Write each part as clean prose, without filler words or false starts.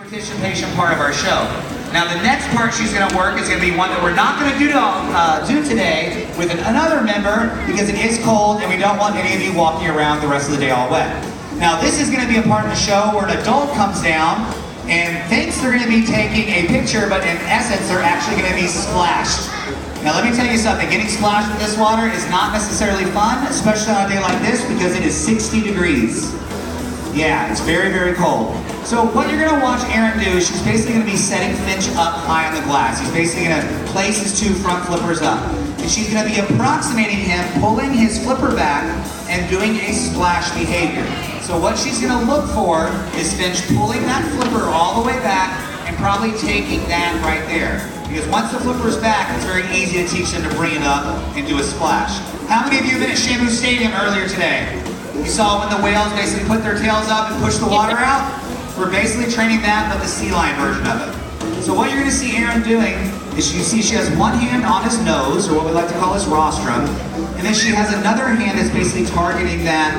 Participation part of our show. Now the next part she's going to work is going to be one that we're not going to do today with another member because it is cold and we don't want any of you walking around the rest of the day all wet. Now this is going to be a part of the show where an adult comes down and thinks they're going to be taking a picture, but in essence they're actually going to be splashed. Now let me tell you something, getting splashed with this water is not necessarily fun, especially on a day like this because it is 60 degrees. Yeah, it's very, very cold. So what you're going to watch Erin do is she's basically going to be setting Finch up high on the glass. He's basically going to place his two front flippers up. And she's going to be approximating him, pulling his flipper back, and doing a splash behavior. So what she's going to look for is Finch pulling that flipper all the way back and probably taking that right there. Because once the flipper's back, it's very easy to teach them to bring it up and do a splash. How many of you have been at Shamu Stadium earlier today? You saw when the whales basically put their tails up and push the water out? We're basically training that, but the sea lion version of it. So what you're going to see Erin doing is you see she has one hand on his nose, or what we like to call his rostrum, and then she has another hand that's basically targeting that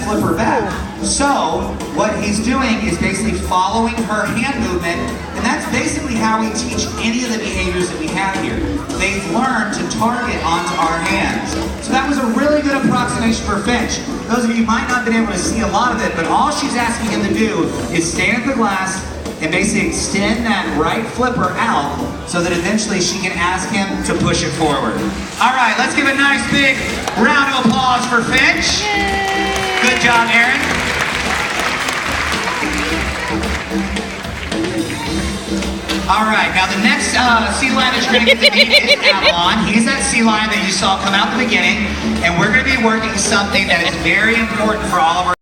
flipper back. So what he's doing is basically following her hand movement, and that's basically how we teach any of the behaviors that we have here. They've learned to target onto our hands. So that was a really good approximation for Finch. Those of you might not have been able to see a lot of it, but all she's asking him to do is stand at the glass and basically extend that right flipper out so that eventually she can ask him to push it forward. All right, let's give a nice big round of applause for Finch. Good job, Erin. All right, now the next sea lion that you're going to get to meet is Avalon. He's that sea lion that you saw come out at the beginning, and we're going to be working something that is very important for all of our